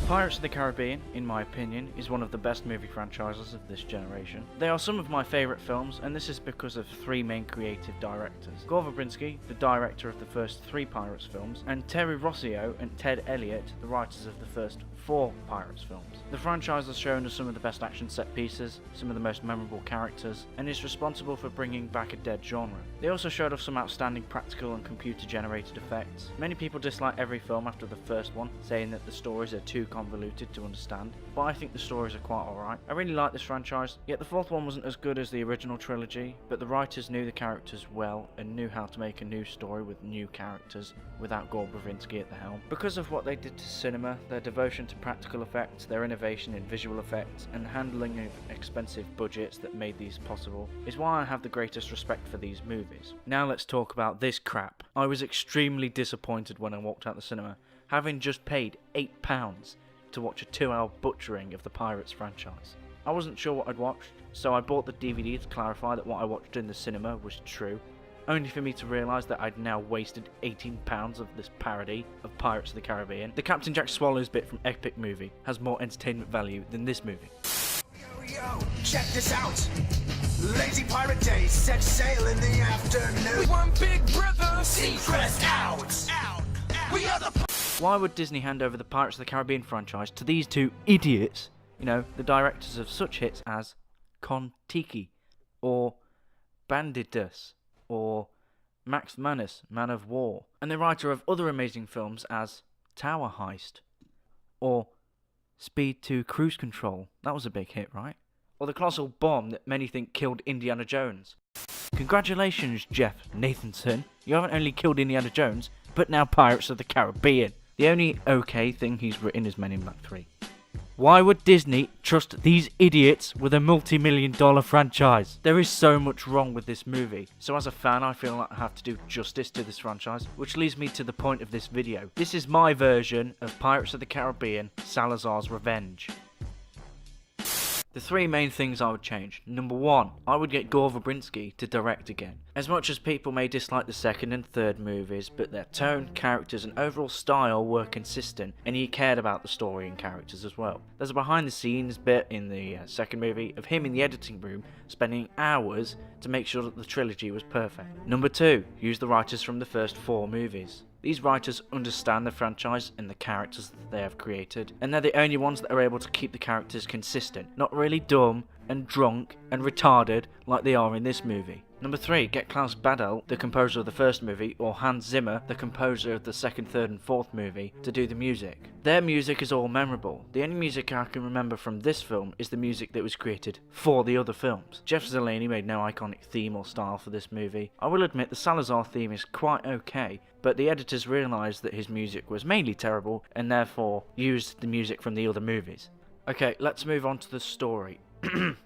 Pirates of the Caribbean, in my opinion, is one of the best movie franchises of this generation. They are some of my favourite films, and this is because of three main creative directors. Gore Verbinski, the director of the first three Pirates films, and Terry Rossio and Ted Elliott, the writers of the first four Pirates films. The franchise has shown us some of the best action set pieces, some of the most memorable characters, and is responsible for bringing back a dead genre. They also showed off some outstanding practical and computer-generated effects. Many people dislike every film after the first one, saying that the stories are too convoluted to understand, but I think the stories are quite alright. I really like this franchise, yet the fourth one wasn't as good as the original trilogy, but the writers knew the characters well and knew how to make a new story with new characters without Gore Verbinski at the helm. Because of what they did to cinema, their devotion to practical effects, their innovation in visual effects, and handling of expensive budgets that made these possible, is why I have the greatest respect for these movies. Now let's talk about this crap. I was extremely disappointed when I walked out the cinema, having just paid £8 to watch a 2-hour butchering of the Pirates franchise. I wasn't sure what I'd watched, so I bought the DVD to clarify that what I watched in the cinema was true, only for me to realise that I'd now wasted £18 of this parody of Pirates of the Caribbean. The Captain Jack Swallows bit from Epic Movie has more entertainment value than this movie. Yo, check this out. Lazy pirate days, set sail in the afternoon. One big brother, Seacrest out. We are the... Why would Disney hand over the Pirates of the Caribbean franchise to these two idiots? You know, the directors of such hits as Kon-Tiki, or Bandidos, or Max Manus, Man of War, and the writer of other amazing films as Tower Heist, or Speed 2 Cruise Control, that was a big hit, right? Or the colossal bomb that many think killed Indiana Jones. Congratulations, Jeff Nathanson, you haven't only killed Indiana Jones, but now Pirates of the Caribbean. The only okay thing he's written is Men in Black 3. Why would Disney trust these idiots with a multi-million-dollar franchise? There is so much wrong with this movie, so as a fan I feel like I have to do justice to this franchise, which leads me to the point of this video. This is my version of Pirates of the Caribbean, Salazar's Revenge. The three main things I would change. Number one, I would get Gore Verbinski to direct again. As much as people may dislike the second and third movies, but their tone, characters and overall style were consistent, and he cared about the story and characters as well. There's a behind the scenes bit in the second movie of him in the editing room spending hours to make sure that the trilogy was perfect. Number two, use the writers from the first four movies. These writers understand the franchise and the characters that they have created, and they're the only ones that are able to keep the characters consistent, not really dumb and drunk and retarded like they are in this movie. Number 3, get Klaus Badel, the composer of the first movie, or Hans Zimmer, the composer of the second, third and fourth movie, to do the music. Their music is all memorable. The only music I can remember from this film is the music that was created for the other films. Jeff Zeleny made no iconic theme or style for this movie. I will admit the Salazar theme is quite okay, but the editors realised that his music was mainly terrible and therefore used the music from the other movies. Okay, let's move on to the story.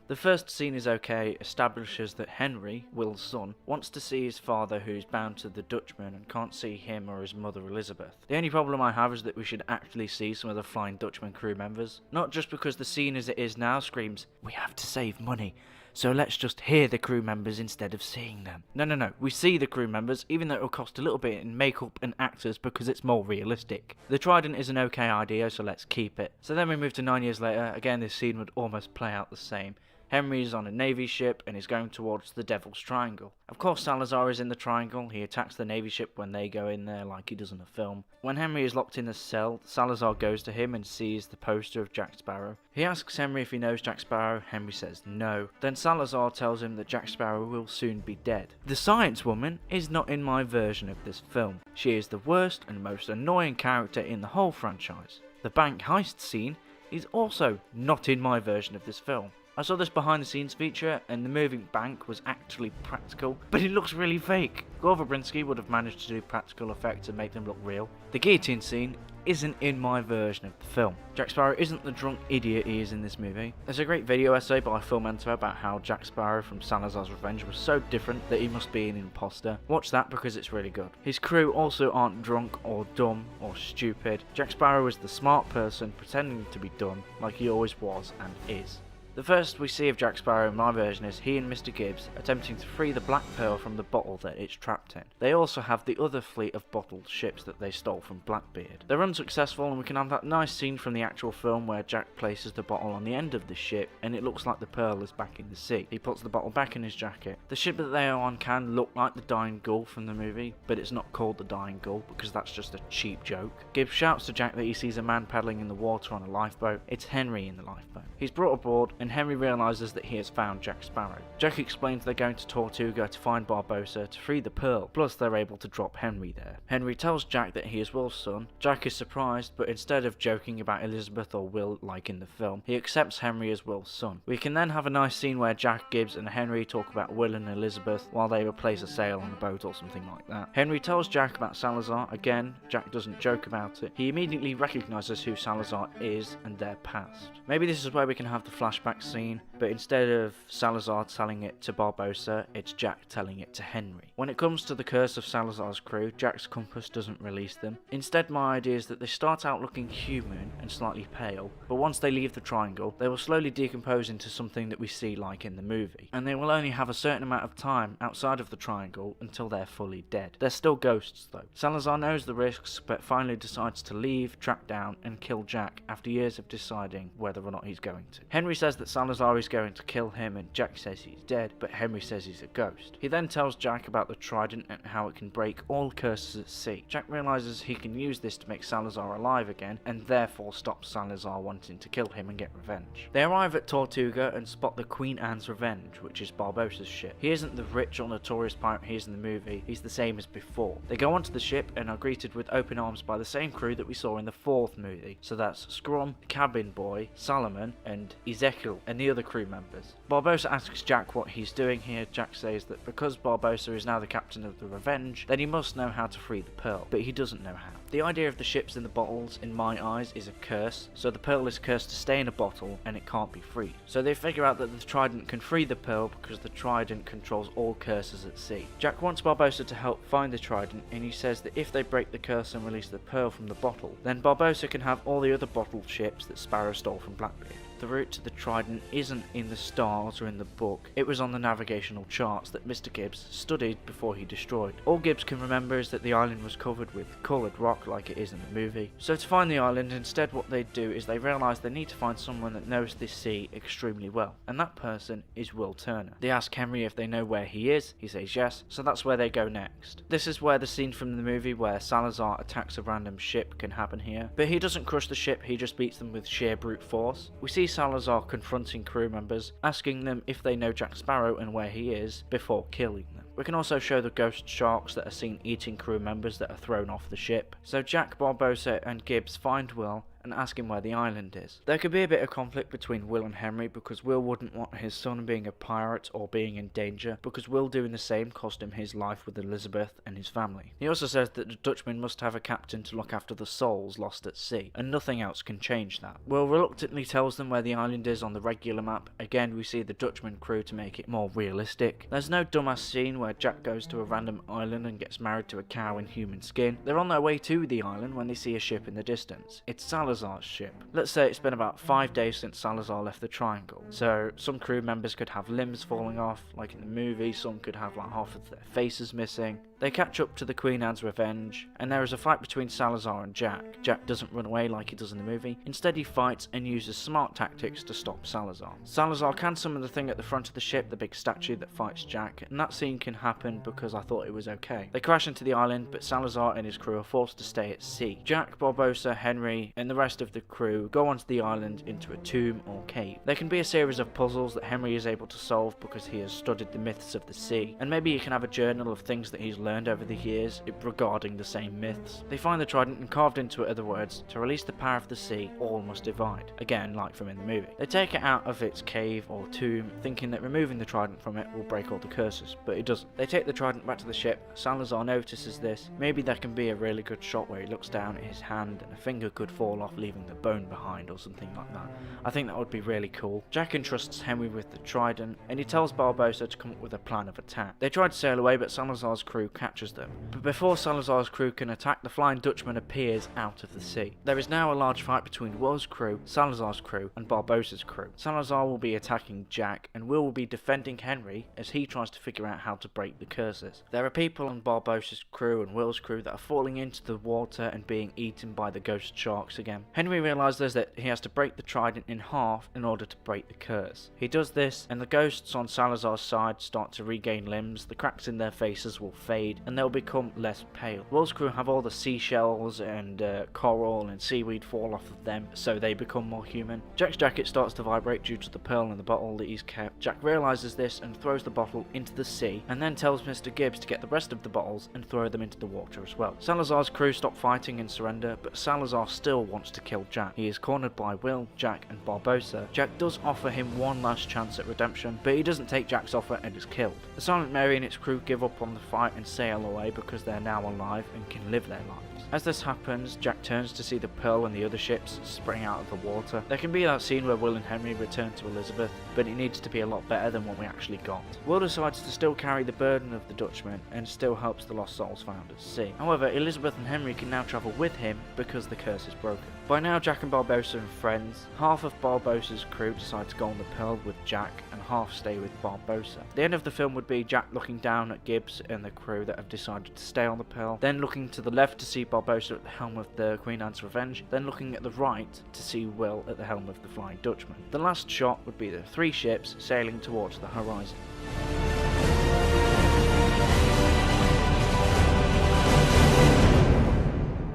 The first scene is okay, establishes that Henry, Will's son, wants to see his father who's bound to the Dutchman and can't see him or his mother Elizabeth. The only problem I have is that we should actually see some of the Flying Dutchman crew members. Not just because the scene as it is now screams, we have to save money, so let's just hear the crew members instead of seeing them. No, we see the crew members, even though it'll cost a little bit in makeup and actors because it's more realistic. The Trident is an okay idea, so let's keep it. So then we move to 9 years later, again this scene would almost play out the same. Henry is on a Navy ship and is going towards the Devil's Triangle. Of course Salazar is in the Triangle, he attacks the Navy ship when they go in there like he does in the film. When Henry is locked in a cell, Salazar goes to him and sees the poster of Jack Sparrow. He asks Henry if he knows Jack Sparrow, Henry says no. Then Salazar tells him that Jack Sparrow will soon be dead. The Science Woman is not in my version of this film. She is the worst and most annoying character in the whole franchise. The bank heist scene is also not in my version of this film. I saw this behind the scenes feature and the moving bank was actually practical, but it looks really fake. Gore Verbinski would have managed to do practical effects and make them look real. The guillotine scene isn't in my version of the film. Jack Sparrow isn't the drunk idiot he is in this movie. There's a great video essay by Phil Mento about how Jack Sparrow from Salazar's Revenge was so different that he must be an imposter. Watch that because it's really good. His crew also aren't drunk or dumb or stupid. Jack Sparrow is the smart person pretending to be dumb like he always was and is. The first we see of Jack Sparrow in my version is he and Mr. Gibbs attempting to free the Black Pearl from the bottle that it's trapped in. They also have the other fleet of bottled ships that they stole from Blackbeard. They're unsuccessful, and we can have that nice scene from the actual film where Jack places the bottle on the end of the ship and it looks like the pearl is back in the sea. He puts the bottle back in his jacket. The ship that they are on can look like the Dying Gull from the movie, but it's not called the Dying Gull because that's just a cheap joke. Gibbs shouts to Jack that he sees a man paddling in the water on a lifeboat. It's Henry in the lifeboat. He's brought aboard, and Henry realises that he has found Jack Sparrow. Jack explains they're going to Tortuga to find Barbossa to free the pearl, plus they're able to drop Henry there. Henry tells Jack that he is Will's son. Jack is surprised, but instead of joking about Elizabeth or Will like in the film, he accepts Henry as Will's son. We can then have a nice scene where Jack, Gibbs and Henry talk about Will and Elizabeth while they replace a sail on a boat or something like that. Henry tells Jack about Salazar. Again, Jack doesn't joke about it. He immediately recognises who Salazar is and their past. Maybe this is where we can have the flashback scene, but instead of Salazar telling it to Barbossa, it's Jack telling it to Henry. When it comes to the curse of Salazar's crew, Jack's compass doesn't release them. Instead, my idea is that they start out looking human and slightly pale, but once they leave the triangle, they will slowly decompose into something that we see like in the movie, and they will only have a certain amount of time outside of the triangle until they're fully dead. They're still ghosts though. Salazar knows the risks, but finally decides to leave, track down, and kill Jack after years of deciding whether or not he's going to. Henry says that Salazar is going to kill him, and Jack says he's dead, but Henry says he's a ghost. He then tells Jack about the trident and how it can break all curses at sea. Jack realises he can use this to make Salazar alive again, and therefore stop Salazar wanting to kill him and get revenge. They arrive at Tortuga and spot the Queen Anne's Revenge, which is Barbossa's ship. He isn't the rich or notorious pirate he is in the movie, he's the same as before. They go onto the ship and are greeted with open arms by the same crew that we saw in the 4th movie, so that's Scrum, Cabin Boy, Solomon, and Ezekiel, and the other crew members. Barbossa asks Jack what he's doing here. Jack says that because Barbossa is now the captain of the Revenge, then he must know how to free the pearl, but he doesn't know how. The idea of the ships in the bottles, in my eyes, is a curse, so the pearl is cursed to stay in a bottle and it can't be freed. So they figure out that the trident can free the pearl because the trident controls all curses at sea. Jack wants Barbossa to help find the trident, and he says that if they break the curse and release the pearl from the bottle, then Barbossa can have all the other bottled ships that Sparrow stole from Blackbeard. The route to the trident isn't in the stars or in the book, it was on the navigational charts that Mr. Gibbs studied before he destroyed. All Gibbs can remember is that the island was covered with coloured rock like it is in the movie. So to find the island, instead what they do is they realise they need to find someone that knows this sea extremely well, and that person is Will Turner. They ask Henry if they know where he is, he says yes, so that's where they go next. This is where the scene from the movie where Salazar attacks a random ship can happen here, but he doesn't crush the ship, he just beats them with sheer brute force. We see Salazar confronting crew members, asking them if they know Jack Sparrow and where he is, before killing them. We can also show the ghost sharks that are seen eating crew members that are thrown off the ship. So Jack, Barbossa and Gibbs find Will and ask him where the island is. There could be a bit of conflict between Will and Henry because Will wouldn't want his son being a pirate or being in danger, because Will doing the same cost him his life with Elizabeth and his family. He also says that the Dutchman must have a captain to look after the souls lost at sea, and nothing else can change that. Will reluctantly tells them where the island is on the regular map. Again, we see the Dutchman crew to make it more realistic. There's no dumbass scene where Jack goes to a random island and gets married to a cow in human skin. They're on their way to the island when they see a ship in the distance. It's Salazar's ship. Let's say it's been about 5 days since Salazar left the triangle, so some crew members could have limbs falling off like in the movie, some could have like half of their faces missing. They catch up to the Queen Anne's Revenge, and there is a fight between Salazar and Jack. Jack doesn't run away like he does in the movie, instead he fights and uses smart tactics to stop Salazar. Salazar can summon the thing at the front of the ship, the big statue that fights Jack, and that scene can happen because I thought it was okay. They crash into the island, but Salazar and his crew are forced to stay at sea. Jack, Barbossa, Henry, and the rest of the crew go onto the island into a tomb or cave. There can be a series of puzzles that Henry is able to solve because he has studied the myths of the sea, and maybe he can have a journal of things that he's learned over the years regarding the same myths. They find the trident, and carved into it are the words, "To release the power of the sea, all must divide." Again, like from in the movie. They take it out of its cave or tomb, thinking that removing the trident from it will break all the curses, but it doesn't. They take the trident back to the ship. Salazar notices this. Maybe there can be a really good shot where he looks down at his hand and a finger could fall off, leaving the bone behind or something like that. I think that would be really cool. Jack entrusts Henry with the trident, and he tells Barbossa to come up with a plan of attack. They try to sail away, but Salazar's crew catches them. But before Salazar's crew can attack, the Flying Dutchman appears out of the sea. There is now a large fight between Will's crew, Salazar's crew, and Barbossa's crew. Salazar will be attacking Jack, and Will be defending Henry as he tries to figure out how to break the curses. There are people on Barbossa's crew and Will's crew that are falling into the water and being eaten by the ghost sharks again. Henry realizes that he has to break the trident in half in order to break the curse. He does this, and the ghosts on Salazar's side start to regain limbs, the cracks in their faces will fade, and they'll become less pale. Will's crew have all the seashells and coral and seaweed fall off of them, so they become more human. Jack's jacket starts to vibrate due to the pearl in the bottle that he's kept. Jack realizes this and throws the bottle into the sea, and then tells Mr. Gibbs to get the rest of the bottles and throw them into the water as well. Salazar's crew stop fighting and surrender, but Salazar still wants to kill Jack. He is cornered by Will, Jack, and Barbossa. Jack does offer him one last chance at redemption, but he doesn't take Jack's offer and is killed. The Silent Mary and its crew give up on the fight and sail away because they're now alive and can live their lives. As this happens, Jack turns to see the Pearl and the other ships spring out of the water. There can be that scene where Will and Henry return to Elizabeth, but it needs to be a lot better than what we actually got. Will decides to still carry the burden of the Dutchman and still helps the lost souls found at sea. However, Elizabeth and Henry can now travel with him because the curse is broken. By now, Jack and Barbossa are friends. Half of Barbossa's crew decide to go on the Pearl with Jack, and half stay with Barbossa. The end of the film would be Jack looking down at Gibbs and the crew that have decided to stay on the Pearl, then looking to the left to see Barbossa at the helm of the Queen Anne's Revenge, then looking at the right to see Will at the helm of the Flying Dutchman. The last shot would be the three ships sailing towards the horizon.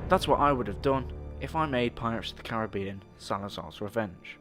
That's what I would have done if I made Pirates of the Caribbean Salazar's Revenge.